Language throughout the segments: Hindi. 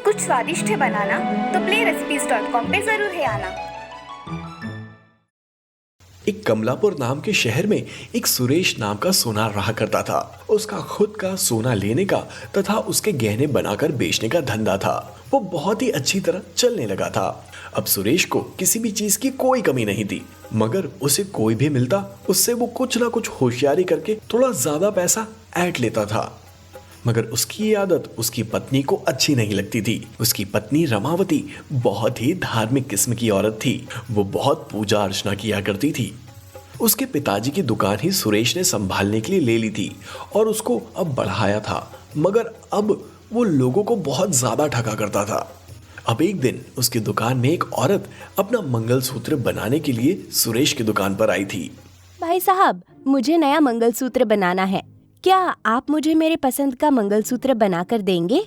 कुछ स्वादिष्ट है बनाना तो playrecipes.com पे जरूर है आना। एक कमलापुर नाम के शहर में एक सुरेश नाम का सोनार रहा करता था। उसका खुद का सोना लेने का तथा उसके गहने बनाकर बेचने का धंधा था। वो बहुत ही अच्छी तरह चलने लगा था। अब सुरेश को किसी भी चीज की कोई कमी नहीं थी, मगर उसे कोई भी मिलता उससे वो कुछ ना कुछ होशियारी करके थोड़ा ज्यादा पैसा ऐंठ लेता था। मगर उसकी ये आदत उसकी पत्नी को अच्छी नहीं लगती थी। उसकी पत्नी रमावती बहुत ही धार्मिक किस्म की औरत थी। वो बहुत पूजा अर्चना किया करती थी। उसके पिताजी की दुकान ही सुरेश ने संभालने के लिए ले ली थी और उसको अब बढ़ाया था, मगर अब वो लोगों को बहुत ज्यादा ठगा करता था। अब एक दिन उसकी दुकान में एक औरत अपना मंगलसूत्र बनाने के लिए सुरेश की दुकान पर आई थी। भाई साहब, मुझे नया मंगलसूत्र बनाना है। क्या आप मुझे मेरे पसंद का मंगलसूत्र बनाकर देंगे?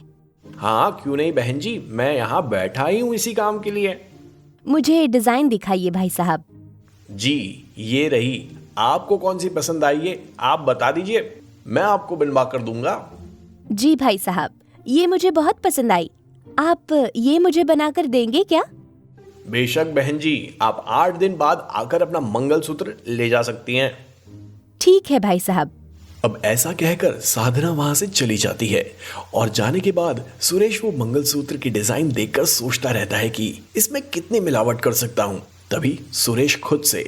हाँ, क्यों नहीं बहन जी, मैं यहाँ बैठा ही हूँ इसी काम के लिए। मुझे डिजाइन दिखाइए भाई साहब। जी, ये रही। आपको कौन सी पसंद आई है आप बता दीजिए, मैं आपको बनवा कर दूंगा। जी भाई साहब, ये मुझे बहुत पसंद आई। आप ये मुझे बनाकर देंगे क्या? बेशक बहन जी, आप 8 दिन बाद आकर अपना मंगलसूत्र ले जा सकती हैं। ठीक है भाई साहब। अब ऐसा कहकर साधना वहां से चली जाती है और जाने के बाद सुरेश वो मंगलसूत्र की डिजाइन देखकर सोचता रहता है कि इसमें कितनी मिलावट कर सकता हूं। तभी सुरेश खुद से,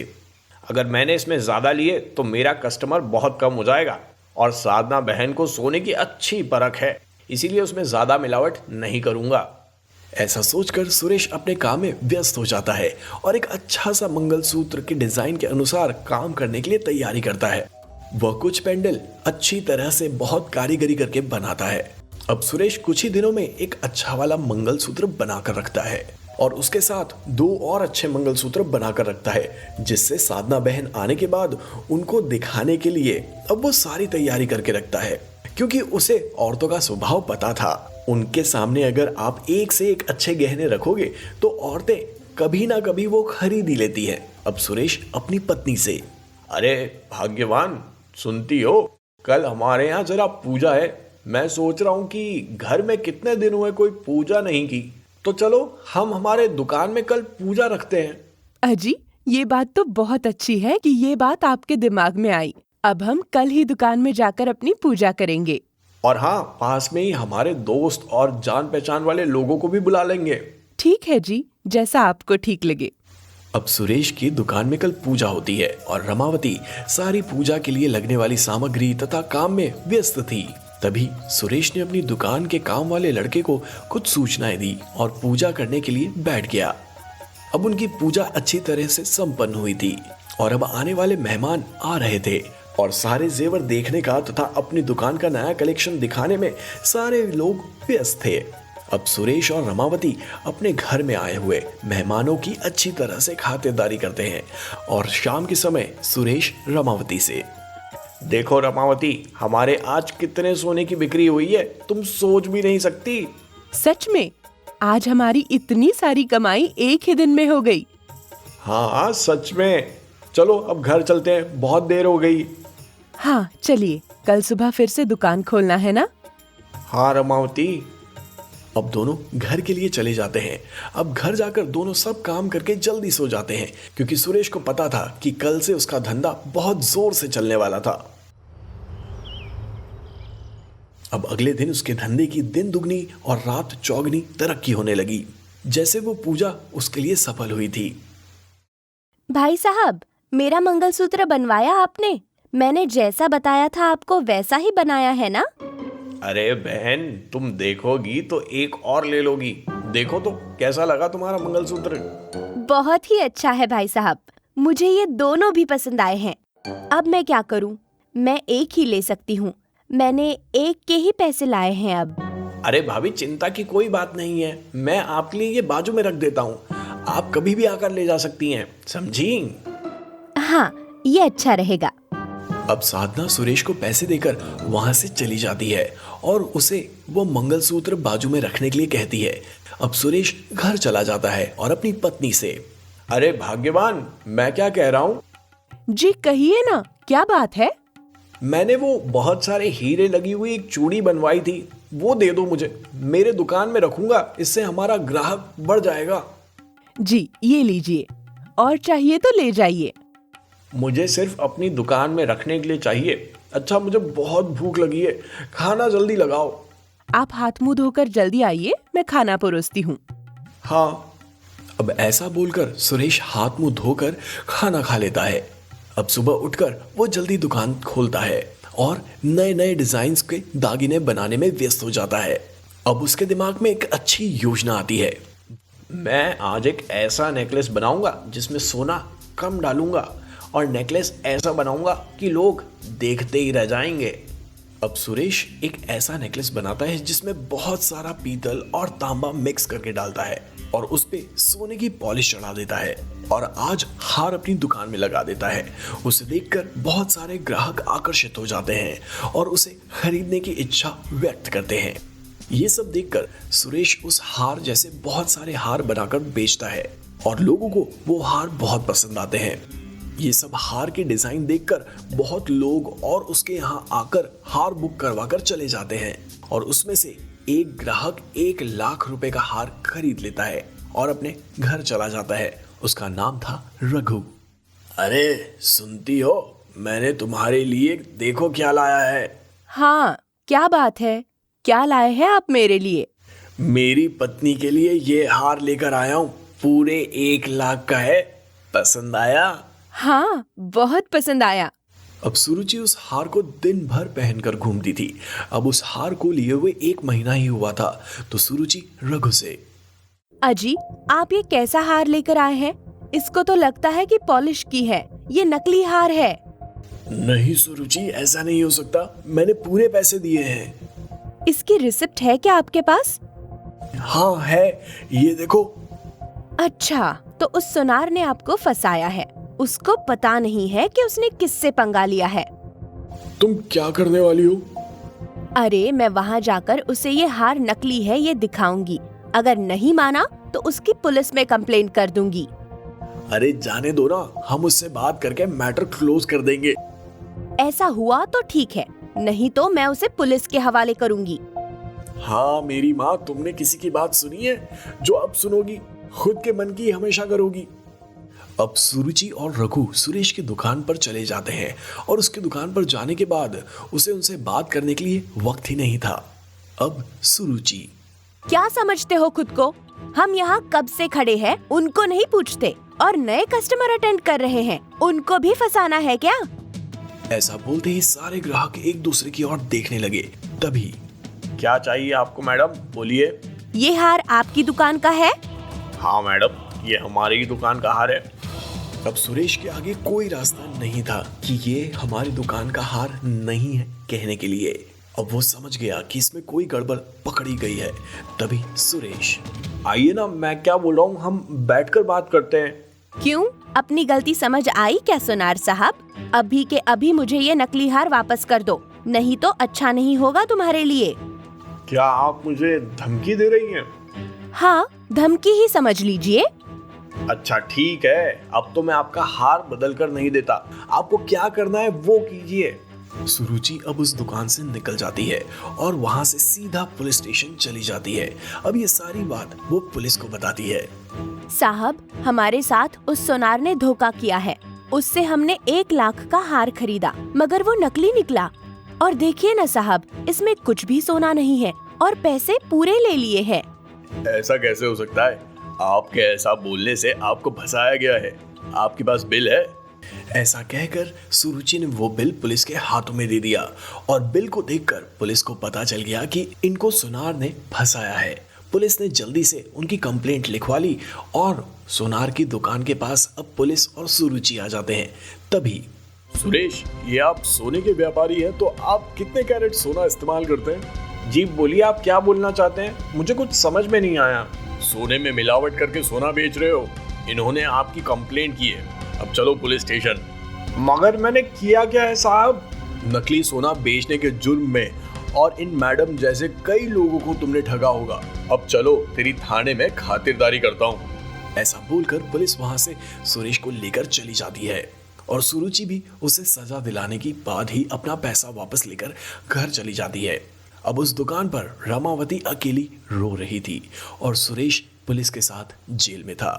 अगर मैंने इसमें ज्यादा लिए तो मेरा कस्टमर बहुत कम हो जाएगा और साधना बहन को सोने की अच्छी परख है, इसीलिए उसमें ज्यादा मिलावट नहीं करूंगा। ऐसा सोचकर सुरेश अपने काम में व्यस्त हो जाता है और एक अच्छा सा मंगलसूत्र के डिजाइन के अनुसार काम करने के लिए तैयारी करता है। वह कुछ पेंडल अच्छी तरह से बहुत कारीगरी करके बनाता है। अब सुरेश कुछ ही दिनों में एक अच्छा वाला मंगलसूत्र बनाकर रखता है और उसके साथ 2 और अच्छे मंगलसूत्र बनाकर रखता है, जिससे साधना बहन आने के बाद उनको दिखाने के लिए अब वो सारी तैयारी करके रखता है, क्योंकि उसे औरतों का स्वभाव पता था। उनके सामने अगर आप एक से एक अच्छे गहने रखोगे तो औरतें कभी ना कभी वो खरीद ही लेती है। अब सुरेश अपनी पत्नी से, अरे भाग्यवान, सुनती हो, कल हमारे यहाँ जरा पूजा है। मैं सोच रहा हूँ कि घर में कितने दिन हुए कोई पूजा नहीं की, तो चलो हम हमारे दुकान में कल पूजा रखते हैं। अजी, ये बात तो बहुत अच्छी है कि ये बात आपके दिमाग में आई। अब हम कल ही दुकान में जाकर अपनी पूजा करेंगे। और हाँ, पास में ही हमारे दोस्त और जान पहचान वाले लोगों को भी बुला लेंगे। ठीक है जी, जैसा आपको ठीक लगे। अब सुरेश की दुकान में कल पूजा होती है और रमावती सारी पूजा के लिए लगने वाली सामग्री तथा काम में व्यस्त थी। तभी सुरेश ने अपनी दुकान के काम वाले लड़के को कुछ सूचनाएं दी और पूजा करने के लिए बैठ गया। अब उनकी पूजा अच्छी तरह से संपन्न हुई थी और अब आने वाले मेहमान आ रहे थे और सारे जेवर देखने का तथा अपनी दुकान का नया कलेक्शन दिखाने में सारे लोग व्यस्त थे। अब सुरेश और रमावती अपने घर में आए हुए मेहमानों की अच्छी तरह से खातिरदारी करते हैं और शाम के समय सुरेश रमावती से, देखो रमावती, हमारे आज कितने सोने की बिक्री हुई है, तुम सोच भी नहीं सकती। सच में? आज हमारी इतनी सारी कमाई एक ही दिन में हो गई। हाँ, सच में। चलो अब घर चलते हैं, बहुत देर हो गई। हाँ चलिए, कल सुबह फिर से दुकान खोलना है ना? हाँ रमावती। अब दोनों घर के लिए चले जाते हैं। अब घर जाकर दोनों सब काम करके जल्दी सो जाते हैं, क्योंकि सुरेश को पता था कि कल से उसका धंधा बहुत जोर से चलने वाला था। अब अगले दिन उसके धंधे की दिन दुगनी और रात चौगनी तरक्की होने लगी, जैसे वो पूजा उसके लिए सफल हुई थी। भाई साहब, मेरा मंगलसूत्र बनवाया आपने? मैंने जैसा बताया था आपको वैसा ही बनाया है ना? अरे बहन, तुम देखोगी तो एक और ले लोगी। देखो तो कैसा लगा तुम्हारा मंगलसूत्र। बहुत ही अच्छा है भाई साहब, मुझे ये दोनों भी पसंद आए हैं। अब मैं क्या करूं? मैं एक ही ले सकती हूँ। मैंने एक के ही पैसे लाए हैं अब। अरे भाभी, चिंता की कोई बात नहीं है, मैं आपके लिए ये बाजू में रख देता हूँ, आप कभी भी आकर ले जा सकती हैं, समझी? हाँ, ये अच्छा रहेगा। अब साधना सुरेश को पैसे देकर वहां से चली जाती है और उसे वो मंगलसूत्र बाजू में रखने के लिए कहती है। अब सुरेश घर चला जाता है और अपनी पत्नी से, अरे भाग्यवान, मैं क्या कह रहा हूँ? जी कहिए ना, क्या बात है? मैंने वो बहुत सारे हीरे लगी हुई एक चूड़ी बनवाई थी, वो दे दो मुझे, मेरे दुकान में रखूंगा, इससे हमारा ग्राहक बढ़ जाएगा। जी ये लीजिए, और चाहिए तो ले जाइए। मुझे सिर्फ अपनी दुकान में रखने के लिए चाहिए। अच्छा, मुझे बहुत भूख लगी है, खाना जल्दी लगाओ। आप हाथ मुंह धोकर जल्दी आइए, मैं खाना परोसती हूँ। हाँ। अब ऐसा बोलकर सुरेश हाथ मुंह धोकर खाना खा लेता है। अब सुबह उठकर वो जल्दी दुकान खोलता है और नए नए डिजाइन्स के दागिने बनाने में व्यस्त हो जाता है। अब उसके दिमाग में एक अच्छी योजना आती है। मैं आज एक ऐसा नेकलेस बनाऊंगा जिसमें सोना कम डालूंगा और नेकलेस ऐसा बनाऊंगा कि लोग देखते ही रह जाएंगे। अब सुरेश एक ऐसा नेकलेस बनाता है जिसमें बहुत सारा पीतल और तांबा मिक्स करके डालता है और उस पे सोने की पॉलिश चढ़ा देता है और आज हार अपनी दुकान में लगा देता है। उसे देखकर बहुत सारे ग्राहक आकर्षित हो जाते हैं और उसे खरीदने की इच्छा व्यक्त करते हैं। ये सब देखकर सुरेश उस हार जैसे बहुत सारे हार बनाकर बेचता है और लोगों को वो हार बहुत पसंद आते हैं। ये सब हार के डिजाइन देखकर बहुत लोग और उसके यहाँ आकर हार बुक करवाकर चले जाते हैं और उसमें से एक ग्राहक 1 लाख रुपए का हार खरीद लेता है और अपने घर चला जाता है। उसका नाम था रघु। अरे सुनती हो, मैंने तुम्हारे लिए देखो क्या लाया है। हाँ, क्या बात है, क्या लाए हैं आप मेरे लिए? मेरी पत्नी के लिए ये हार लेकर आया हूँ, पूरे 1 लाख का है, पसंद आया? हाँ, बहुत पसंद आया। अब सुरुचि उस हार को दिन भर पहनकर घूमती थी। अब उस हार को लिए हुए 1 महीना ही हुआ था तो सुरुचि रघु से, अजी, आप ये कैसा हार लेकर आए हैं? इसको तो लगता है कि पॉलिश की है, ये नकली हार है। नहीं सुरुचि, ऐसा नहीं हो सकता, मैंने पूरे पैसे दिए हैं। इसकी रिसिप्ट है क्या आपके पास? हाँ है, ये देखो। अच्छा, तो उस सुनार ने आपको फंसाया है। उसको पता नहीं है कि उसने किससे पंगा लिया है। तुम क्या करने वाली हो? अरे मैं वहाँ जाकर उसे ये हार नकली है ये दिखाऊंगी। अगर नहीं माना तो उसकी पुलिस में कंप्लेंट कर दूंगी। अरे जाने दो ना, हम उससे बात करके मैटर क्लोज कर देंगे। ऐसा हुआ तो ठीक है, नहीं तो मैं उसे पुलिस के हवाले करूंगी। हाँ मेरी माँ, तुमने किसी की बात सुनी है जो अब सुनोगी? खुद के मन की हमेशा करोगी। अब सुरुचि और रघु सुरेश की दुकान पर चले जाते हैं और उसकी दुकान पर जाने के बाद उसे उनसे बात करने के लिए वक्त ही नहीं था। अब सुरुचि, क्या समझते हो खुद को? हम यहाँ कब से खड़े हैं, उनको नहीं पूछते और नए कस्टमर अटेंड कर रहे हैं, उनको भी फंसाना है क्या? ऐसा बोलते ही सारे ग्राहक एक दूसरे की ओर देखने लगे। तभी, क्या चाहिए आपको मैडम, बोलिए। ये हार आपकी दुकान का है? हाँ मैडम, ये हमारी ही दुकान का हार है। अब सुरेश के आगे कोई रास्ता नहीं था कि ये हमारी दुकान का हार नहीं है कहने के लिए। अब वो समझ गया कि इसमें कोई गड़बड़ पकड़ी गई है। तभी सुरेश, आइए ना, मैं क्या बोल रहा हूँ, हम बैठकर बात करते हैं। क्यों, अपनी गलती समझ आई क्या सुनार साहब? अभी के अभी मुझे ये नकली हार वापस कर दो, नहीं तो अच्छा नहीं होगा तुम्हारे लिए। क्या आप मुझे धमकी दे रही हैं? हाँ, धमकी ही समझ लीजिए। अच्छा ठीक है, अब तो मैं आपका हार बदल कर नहीं देता, आपको क्या करना है वो कीजिए। सुरुचि अब उस दुकान से निकल जाती है और वहां से सीधा पुलिस स्टेशन चली जाती है। अब ये सारी बात वो पुलिस को बताती है। साहब, हमारे साथ उस सोनार ने धोखा किया है। उससे हमने 1 लाख का हार खरीदा, मगर वो नकली निकला। और देखिए ना साहब, इसमें कुछ भी सोना नहीं है और पैसे पूरे ले लिए हैं। ऐसा कैसे हो सकता है? आपके ऐसा बोलने से आपको फंसाया गया है। आपके पास बिल है? ऐसा कहकर सुरुचि ने वो बिल पुलिस के हाथों में दे दिया और बिल को देखकर पुलिस को पता चल गया कि इनको सुनार ने फंसाया है। पुलिस ने जल्दी से उनकी कंप्लेंट लिखवा ली और सुनार की दुकान के पास अब पुलिस और सुरुचि आ जाते हैं। तभी, सुरेश, ये आप सोने के व्यापारी हैं, तो आप कितने कैरेट सोना इस्तेमाल करते हैं? जी बोलिए, आप क्या बोलना चाहते हैं? मुझे कुछ समझ में नहीं आया। सोने में मिलावट करके सोना बेच रहे हो, इन्होंने आपकी कंप्लेंट की है, अब चलो पुलिस स्टेशन। मगर मैंने किया क्या है साहब? नकली सोना बेचने के जुर्म में और इन मैडम जैसे कई लोगों को तुमने ठगा होगा। अब चलो तेरी थाने में खातिरदारी करता हूँ। ऐसा बोलकर पुलिस वहां से सुरेश को लेकर चली जाती है और सुरुचि भी उसे सजा दिलाने की बाद ही अपना पैसा वापस लेकर घर चली जाती है। अब उस दुकान पर रमावती अकेली रो रही थी और सुरेश पुलिस के साथ जेल में था।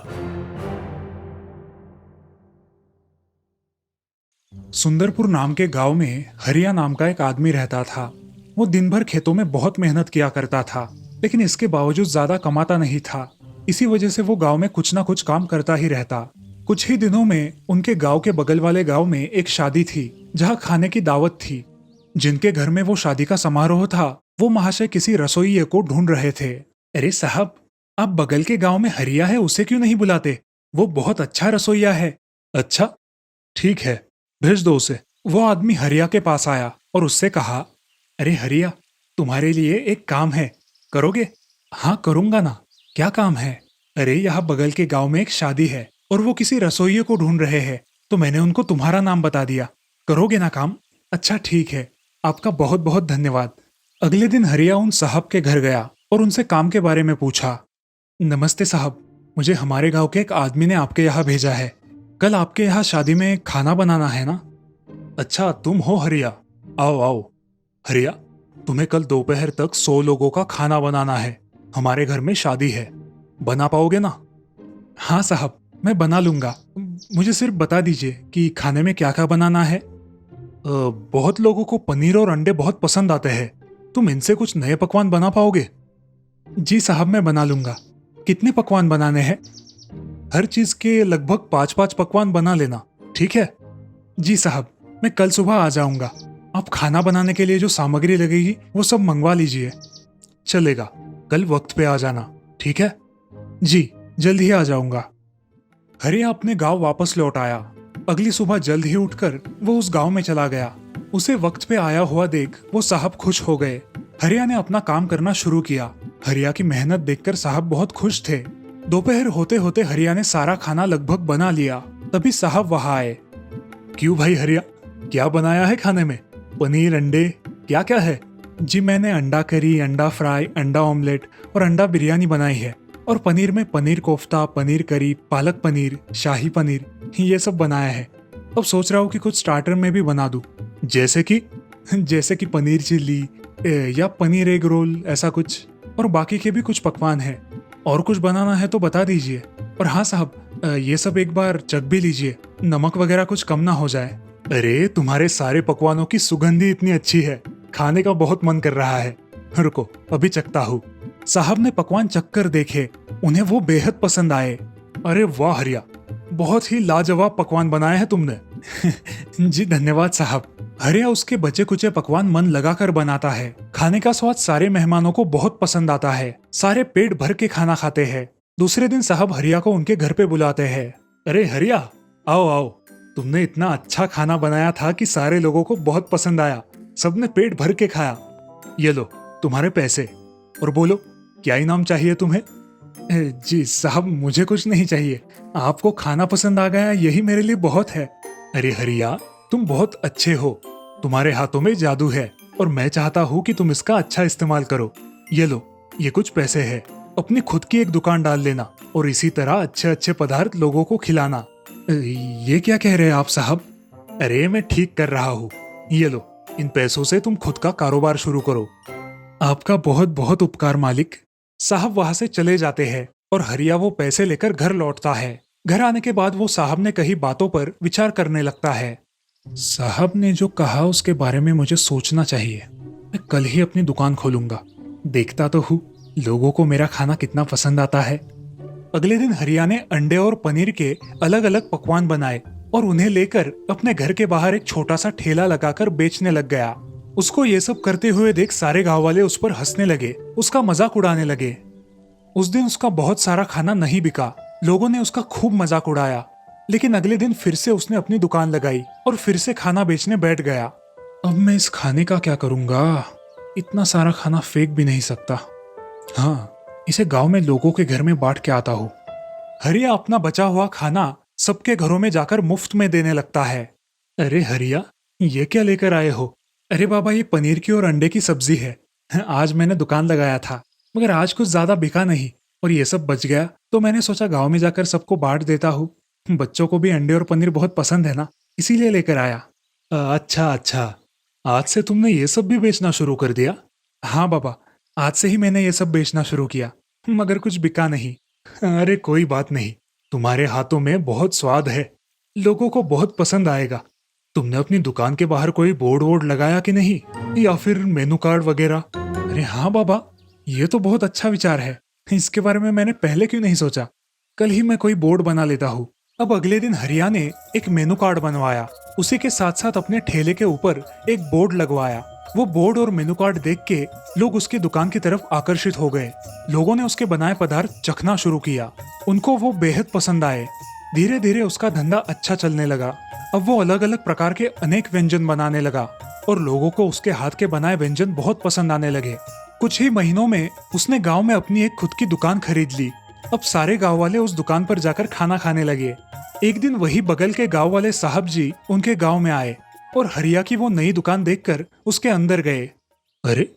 सुंदरपुर नाम के गांव में हरिया नाम का एक आदमी रहता था। वो दिन भर खेतों में बहुत मेहनत किया करता था, लेकिन इसके बावजूद ज्यादा कमाता नहीं था। इसी वजह से वो गांव में कुछ ना कुछ काम करता ही रहता। कुछ ही दिनों में उनके गांव के बगल वाले गांव में एक शादी थी, जहां खाने की दावत थी। जिनके घर में वो शादी का समारोह था, वो महाशय किसी रसोइये को ढूंढ रहे थे। अरे साहब, आप बगल के गांव में हरिया है, उसे क्यों नहीं बुलाते? वो बहुत अच्छा रसोइया है। अच्छा, ठीक है, भेज दो उसे। वो आदमी हरिया के पास आया और उससे कहा, अरे हरिया, तुम्हारे लिए एक काम है, करोगे? हाँ करूंगा ना, क्या काम है? अरे यहाँ बगल के गांव में एक शादी है और वो किसी रसोइये को ढूंढ रहे हैं, तो मैंने उनको तुम्हारा नाम बता दिया। करोगे ना काम? अच्छा ठीक है, आपका बहुत बहुत धन्यवाद। अगले दिन हरिया उन साहब के घर गया और उनसे काम के बारे में पूछा। नमस्ते साहब, मुझे हमारे गांव के एक आदमी ने आपके यहाँ भेजा है। कल आपके यहाँ शादी में खाना बनाना है ना? अच्छा, तुम हो हरिया, आओ आओ। हरिया, तुम्हें कल दोपहर तक 100 लोगों का खाना बनाना है। हमारे घर में शादी है, बना पाओगे ना? हाँ साहब, मैं बना लूंगा। मुझे सिर्फ बता दीजिए कि खाने में क्या क्या बनाना है। बहुत लोगों को पनीर और अंडे बहुत पसंद आते हैं। तुम इनसे कुछ नए पकवान बना पाओगे? जी साहब, मैं बना लूंगा। कितने पकवान बनाने हैं? हर चीज के लगभग 5-5 पकवान बना लेना, ठीक है? जी साहब, मैं कल सुबह आ जाऊंगा। आप खाना बनाने के लिए जो सामग्री लगेगी वो सब मंगवा लीजिए। चलेगा, कल वक्त पे आ जाना, ठीक है? जी, जल्द ही आ जाऊंगा। हरिया अपने गांव वापस लौट आया। अगली सुबह जल्द ही उठकर वो उस गांव में चला गया। उसे वक्त पे आया हुआ देख वो साहब खुश हो गए। हरिया ने अपना काम करना शुरू किया। हरिया की मेहनत देखकर साहब बहुत खुश थे। दोपहर होते होते हरिया ने सारा खाना लगभग बना लिया। तभी साहब वहां आए। क्यों भाई हरिया, क्या बनाया है खाने में? पनीर, अंडे, क्या क्या है? जी मैंने अंडा करी, अंडा फ्राई, अंडा ऑमलेट और अंडा बिरयानी बनाई है। और पनीर में पनीर कोफ्ता, पनीर करी, पालक पनीर, शाही पनीर, ये सब बनाया है। अब सोच रहा हूँ कि कुछ स्टार्टर में भी बना दूं। जैसे कि पनीर चिल्ली या पनीर एग रोल, ऐसा कुछ। और बाकी के भी कुछ पकवान हैं। और कुछ बनाना है तो बता दीजिए। और हाँ साहब, ये सब एक बार चख भी लीजिए, नमक वगैरह कुछ कम ना हो जाए। अरे तुम्हारे सारे पकवानों की सुगंधी इतनी अच्छी है, खाने का बहुत मन कर रहा है। रुको, अभी चखता हूँ। साहब ने पकवान चख कर देखे, उन्हें वो बेहद पसंद आए। अरे वाह हरिया, बहुत ही लाजवाब पकवान बनाए हैं तुमने। जी धन्यवाद साहब। हरिया उसके बचे कुचे पकवान मन लगाकर बनाता है। खाने का स्वाद सारे मेहमानों को बहुत पसंद आता है। सारे पेट भर के खाना खाते हैं। दूसरे दिन साहब हरिया को उनके घर पे बुलाते हैं। अरे हरिया, आओ आओ, तुमने इतना अच्छा खाना बनाया था कि सारे लोगों को बहुत पसंद आया। सबने पेट भर के खाया। ये लो तुम्हारे पैसे, और बोलो क्या इनाम चाहिए तुम्हें? जी साहब, मुझे कुछ नहीं चाहिए। आपको खाना पसंद आ गया, यही मेरे लिए बहुत है। अरे हरिया, तुम बहुत अच्छे हो। तुम्हारे हाथों में जादू है और मैं चाहता हूँ कि तुम इसका अच्छा इस्तेमाल करो। ये लो, ये कुछ पैसे है। अपनी खुद की एक दुकान डाल लेना और इसी तरह अच्छे अच्छे पदार्थ लोगों को खिलाना। ये क्या कह रहे हैं आप साहब? अरे मैं ठीक कर रहा हूँ। ये लो, इन पैसों से तुम खुद का कारोबार शुरू करो। आपका बहुत बहुत उपकार मालिक। साहब वहां से चले जाते हैं और हरिया वो पैसे लेकर घर लौटता है। घर आने के बाद वो साहब ने कही बातों पर विचार करने लगता है। साहब ने जो कहा उसके बारे में मुझे सोचना चाहिए। मैं कल ही अपनी दुकान खोलूंगा। देखता तो हूँ लोगों को मेरा खाना कितना पसंद आता है। अगले दिन हरिया ने अंडे और पनीर के अलग अलग पकवान बनाए और उन्हें लेकर अपने घर के बाहर एक छोटा सा ठेला लगाकर बेचने लग गया। उसको ये सब करते हुए देख सारे गांव वाले उस पर हंसने लगे, उसका मजाक उड़ाने लगे। उस दिन उसका बहुत सारा खाना नहीं बिका। लोगों ने उसका खूब मजाक उड़ाया। लेकिन अगले दिन फिर से उसने अपनी दुकान लगाई और फिर से खाना बेचने बैठ गया। अब मैं इस खाने का क्या करूंगा? इतना सारा खाना फेंक भी नहीं सकता। हाँ, इसे गांव में लोगों के घर में बांट के आता हूँ। हरिया अपना बचा हुआ खाना सबके घरों में जाकर मुफ्त में देने लगता है। अरे हरिया, ये क्या लेकर आए हो? अरे बाबा, ये पनीर की और अंडे की सब्जी है। आज मैंने दुकान लगाया था, मगर आज कुछ ज्यादा बिका नहीं और ये सब बच गया, तो मैंने सोचा गांव में जाकर सबको बांट देता हूँ। बच्चों को भी अंडे और पनीर बहुत पसंद है ना, इसीलिए लेकर आया। अच्छा अच्छा, आज से तुमने ये सब भी बेचना शुरू कर दिया? हाँ बाबा, आज से ही मैंने ये सब बेचना शुरू किया, मगर कुछ बिका नहीं। अरे कोई बात नहीं, तुम्हारे हाथों में बहुत स्वाद है, लोगों को बहुत पसंद आएगा। तुमने अपनी दुकान के बाहर कोई बोर्ड वोर्ड लगाया कि नहीं, या फिर मेनू कार्ड वगैरह? अरे हाँ बाबा, ये तो बहुत अच्छा विचार है, इसके बारे में मैंने पहले क्यों नहीं सोचा। कल ही मैं कोई बोर्ड बना लेता हूँ। अब अगले दिन हरिया ने एक मेनू कार्ड बनवाया, उसी के साथ साथ अपने ठेले के ऊपर एक बोर्ड लगवाया। वो बोर्ड और मेनू कार्ड देख के लोग उसकी दुकान की तरफ आकर्षित हो गए। लोगों ने उसके बनाए पदार्थ चखना शुरू किया, उनको वो बेहद पसंद आए। धीरे धीरे उसका धंधा अच्छा चलने लगा। अब वो अलग अलग प्रकार के अनेक व्यंजन बनाने लगा और लोगों को उसके हाथ के बनाए व्यंजन बहुत पसंद आने लगे। कुछ ही महीनों में उसने गांव में अपनी एक खुद की दुकान खरीद ली। अब सारे गांव वाले उस दुकान पर जाकर खाना खाने लगे। एक दिन वही बगल के गांव वाले साहब जी उनके गांव में आए और हरिया की वो नई दुकान देखकर उसके अंदर गए। अरे,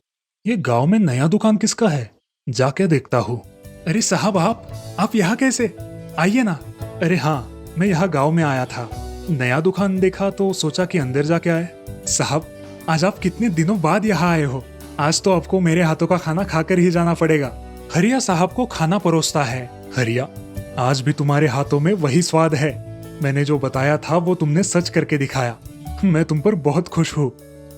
ये गांव में नया दुकान किसका है, जाके देखता हूँ। अरे साहब, आप यहाँ कैसे? आइए ना। अरे हाँ, मैं यहाँ गांव में आया था, नया दुकान देखा तो सोचा कि अंदर जाके आए। साहब, आज आप कितने दिनों बाद यहाँ आए हो, आज तो आपको मेरे हाथों का खाना खाकर ही जाना पड़ेगा। हरिया साहब को खाना परोसता है। हरिया, आज भी तुम्हारे हाथों में वही स्वाद है, मैंने जो बताया था वो तुमने सच करके दिखाया, मैं तुम पर बहुत खुश हूँ।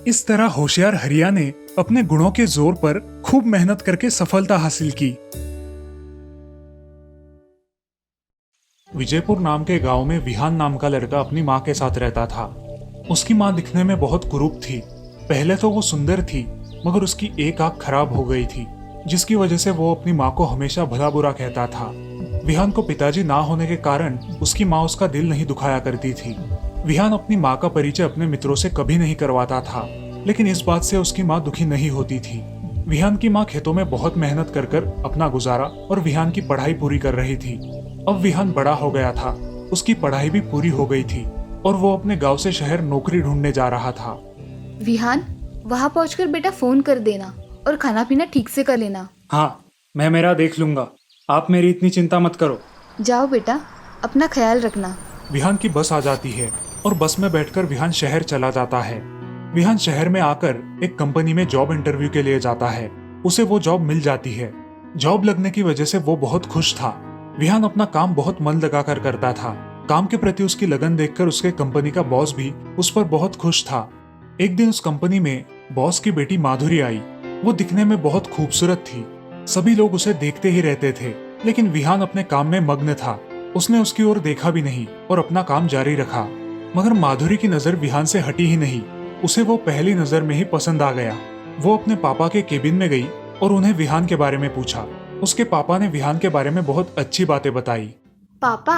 इस तरह होशियार हरिया ने अपने गुणों के जोर पर खूब मेहनत करके सफलता हासिल की। विजयपुर नाम के गांव में विहान नाम का लड़का अपनी माँ के साथ रहता था। उसकी माँ दिखने में बहुत कुरूप थी। पहले तो वो सुंदर थी, मगर उसकी एक आंख खराब हो गई थी, जिसकी वजह से वो अपनी माँ को हमेशा भला बुरा कहता था। विहान को पिताजी ना होने के कारण उसकी माँ उसका दिल नहीं दुखाया करती थी। विहान अपनी माँ का परिचय अपने मित्रों से कभी नहीं करवाता था, लेकिन इस बात से उसकी माँ दुखी नहीं होती थी। विहान की माँ खेतों में बहुत मेहनत कर कर अपना गुजारा और विहान की पढ़ाई पूरी कर रही थी। अब विहान बड़ा हो गया था, उसकी पढ़ाई भी पूरी हो गई थी और वो अपने गांव से शहर नौकरी ढूंढने जा रहा था। विहान, वहाँ पहुंचकर बेटा फोन कर देना और खाना पीना ठीक से कर लेना। हाँ, मैं मेरा देख लूंगा, आप मेरी इतनी चिंता मत करो। जाओ बेटा, अपना ख्याल रखना। विहान की बस आ जाती है और बस में बैठकर विहान शहर चला जाता है। विहान शहर में आकर एक कंपनी में जॉब इंटरव्यू के लिए जाता है। उसे वो जॉब मिल जाती है। जॉब लगने की वजह से वो बहुत खुश था। विहान अपना काम बहुत मन लगाकर करता था। काम के प्रति उसकी लगन देखकर उसके कंपनी का बॉस भी उस पर बहुत खुश था। एक दिन उस कंपनी में बॉस की बेटी माधुरी आई। वो दिखने में बहुत खूबसूरत थी। सभी लोग उसे देखते ही रहते थे, लेकिन विहान अपने काम में मग्न था। उसने उसकी ओर देखा भी नहीं और अपना काम जारी रखा। मगर माधुरी की नजर विहान से हटी ही नहीं। उसे वो पहली नजर में ही पसंद आ गया। वो अपने पापा के केबिन में गई और उन्हें विहान के बारे में पूछा। उसके पापा ने विहान के बारे में बहुत अच्छी बातें बताई। पापा,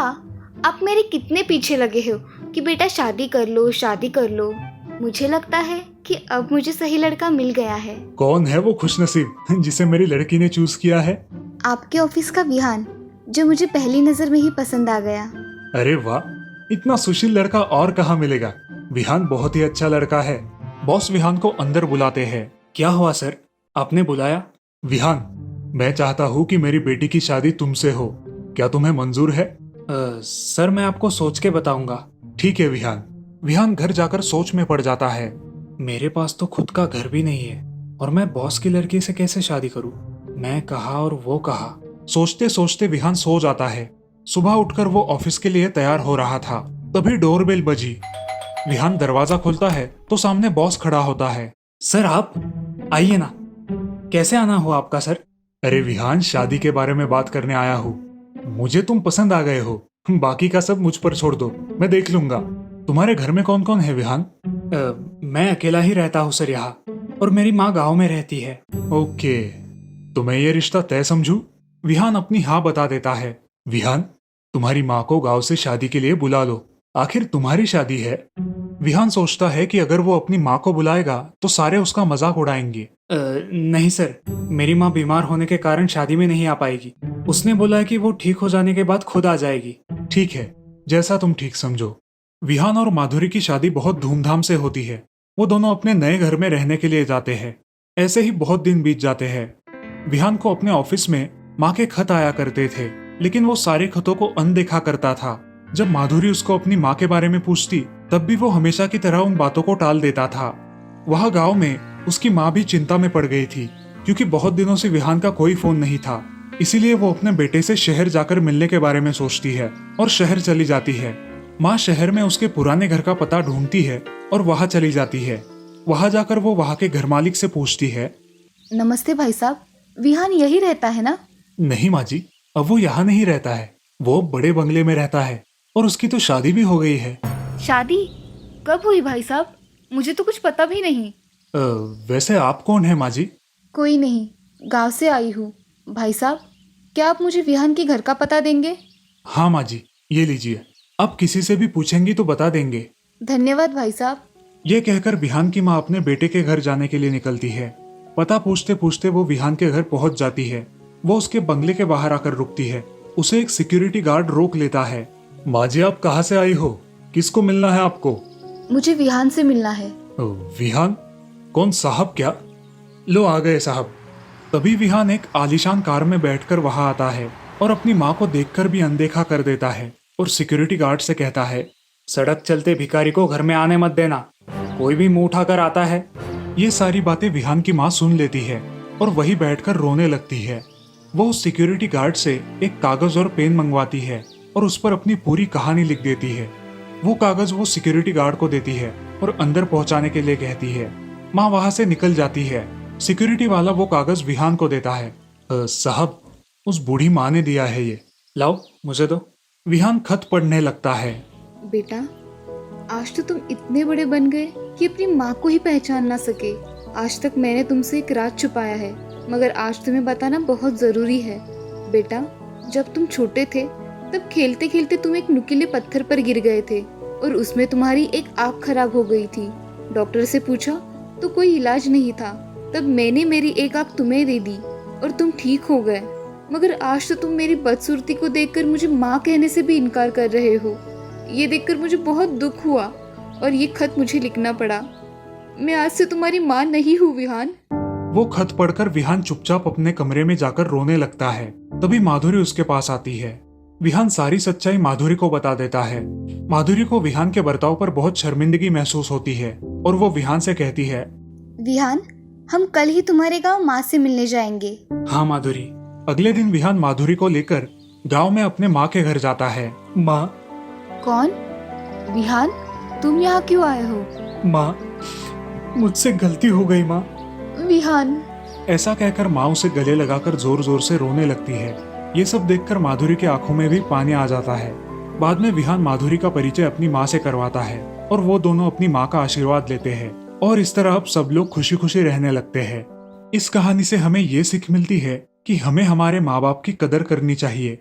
आप मेरे कितने पीछे लगे हो कि बेटा शादी कर लो, शादी कर लो। मुझे लगता है कि अब मुझे सही लड़का मिल गया है। कौन है वो खुशनसीब जिसे मेरी लड़की ने चूज किया है? आपके ऑफिस का विहान, जो मुझे पहली नजर में ही पसंद आ गया। अरे वाह, इतना सुशील लड़का और कहाँ मिलेगा। विहान बहुत ही अच्छा लड़का है। बॉस विहान को अंदर बुलाते हैं। क्या हुआ सर, आपने बुलाया? विहान, मैं चाहता हूँ कि मेरी बेटी की शादी तुमसे हो, क्या तुम्हें मंजूर है? सर, मैं आपको सोच के बताऊंगा। ठीक है विहान। विहान घर जाकर सोच में पड़ जाता है। मेरे पास तो खुद का घर भी नहीं है और मैं बॉस की लड़की से कैसे शादी करूं? मैं कहा और वो कहा। सोचते सोचते विहान सो जाता है। सुबह उठकर वो ऑफिस के लिए तैयार हो रहा था, तभी डोरबेल बजी। विहान दरवाजा खोलता है तो सामने बॉस खड़ा होता है। सर, आप आइए ना। कैसे आना हुआ आपका सर? अरे विहान, शादी के बारे में बात करने आया हूँ। मुझे तुम पसंद आ गए हो, बाकी का सब मुझ पर छोड़ दो, मैं देख लूंगा। तुम्हारे घर में कौन कौन है विहान? मैं अकेला ही रहता हूँ सर यहाँ, और मेरी माँ गाँव में रहती है। ओके, तो मैं ये रिश्ता तय समझूं? विहान अपनी हाँ बता देता है। विहान, तुम्हारी माँ को गांव से शादी के लिए बुला लो, आखिर तुम्हारी शादी है। विहान सोचता है कि अगर वो अपनी माँ को बुलाएगा तो सारे उसका मजाक उड़ाएंगे। नहीं सर, मेरी माँ बीमार होने के कारण शादी में नहीं आ पाएगी। उसने बोला है कि वो ठीक हो जाने के बाद खुद आ जाएगी। ठीक है, जैसा तुम ठीक समझो। विहान और माधुरी की शादी बहुत धूमधाम से होती है। वो दोनों अपने नए घर में रहने के लिए जाते हैं। ऐसे ही बहुत दिन बीत जाते हैं। विहान को अपने ऑफिस में माँ के खत आया करते थे, लेकिन वो सारे खतों को अनदेखा करता था। जब माधुरी उसको अपनी माँ के बारे में पूछती तब भी वो हमेशा की तरह उन बातों को टाल देता था। वह गांव में उसकी माँ भी चिंता में पड़ गई थी, क्योंकि बहुत दिनों से विहान का कोई फोन नहीं था। इसीलिए वो अपने बेटे से शहर जाकर मिलने के बारे में सोचती है और शहर चली जाती है। माँ शहर में उसके पुराने घर का पता ढूंढती है और वहां चली जाती है। वहां जाकर वो वहां के घर मालिक से पूछती है, नमस्ते भाई साहब, विहान यही रहता है ना? नहीं माँ जी, अब वो यहाँ नहीं रहता है। वो बड़े बंगले में रहता है और उसकी तो शादी भी हो गई है। शादी कब हुई भाई साहब? मुझे तो कुछ पता भी नहीं। वैसे आप कौन है माँ जी? कोई नहीं, गांव से आई हूँ। भाई साहब, क्या आप मुझे विहान के घर का पता देंगे? हाँ माँ जी, ये लीजिए। आप किसी से भी पूछेंगी तो बता देंगे। धन्यवाद भाई साहब। ये कहकर विहान की माँ अपने बेटे के घर जाने के लिए निकलती है। पता पूछते पूछते वो विहान के घर पहुंच जाती है। वो उसके बंगले के बाहर आकर रुकती है। उसे एक सिक्योरिटी गार्ड रोक लेता है। माँ जी, आप कहाँ से आई हो? किसको मिलना है आपको? मुझे विहान से मिलना है। विहान? कौन, साहब क्या? लो आ गए साहब। तभी विहान एक आलीशान कार में बैठकर वहां आता है और अपनी माँ को देखकर भी अनदेखा कर देता है और सिक्योरिटी गार्ड से कहता है, सड़क चलते भिखारी को घर में आने मत देना, कोई भी मुंह उठाकर आता है। ये सारी बातें विहान की माँ सुन लेती है और वही बैठकर रोने लगती है। वो उस सिक्योरिटी गार्ड से एक कागज और पेन मंगवाती है और उस पर अपनी पूरी कहानी लिख देती है। वो कागज वो सिक्योरिटी गार्ड को देती है और अंदर पहुंचाने के लिए कहती है। माँ वहां से निकल जाती है। सिक्योरिटी वाला वो कागज विहान को देता है। साहब, उस बूढ़ी माँ ने दिया है, ये लाओ मुझे दो। विहान खत पढ़ने लगता है। बेटा, आज तो तुम इतने बड़े बन गए कि अपनी माँ को ही पहचान ना सके। आज तक मैंने तुमसे एक राज छुपाया है, मगर आज तुम्हें बताना बहुत जरूरी है। बेटा, जब तुम छोटे थे तब खेलते खेलते तुम एक नुकीले पत्थर पर गिर गए थे और उसमें तुम्हारी एक आँख खराब हो गई थी। डॉक्टर से पूछा तो कोई इलाज नहीं था। तब मैंने मेरी एक आँख तुम्हें दे दी और तुम ठीक हो गए। मगर आज तो तुम मेरी बदसूरती को देखकर मुझे माँ कहने से भी इनकार कर रहे हो। ये देखकर मुझे बहुत दुख हुआ और ये खत मुझे लिखना पड़ा। मैं आज से तुम्हारी माँ नहीं हूँ विहान। वो खत पढ़कर विहान चुपचाप अपने कमरे में जाकर रोने लगता है। तभी माधुरी उसके पास आती है। विहान सारी सच्चाई माधुरी को बता देता है। माधुरी को विहान के बर्ताव पर बहुत शर्मिंदगी महसूस होती है और वो विहान से कहती है, विहान, हम कल ही तुम्हारे गांव माँ से मिलने जाएंगे। हाँ माधुरी। अगले दिन विहान माधुरी को लेकर गांव में अपने माँ के घर जाता है। माँ। कौन? विहान, तुम यहाँ क्यों आए हो? माँ, मुझसे गलती हो गई माँ। विहान। ऐसा कहकर माँ उसे गले लगाकर जोर जोर से रोने लगती है। ये सब देखकर माधुरी के आंखों में भी पानी आ जाता है। बाद में विहान माधुरी का परिचय अपनी माँ से करवाता है और वो दोनों अपनी माँ का आशीर्वाद लेते हैं और इस तरह अब सब लोग खुशी खुशी रहने लगते हैं। इस कहानी से हमें ये सीख मिलती है कि हमें हमारे माँ बाप की कदर करनी चाहिए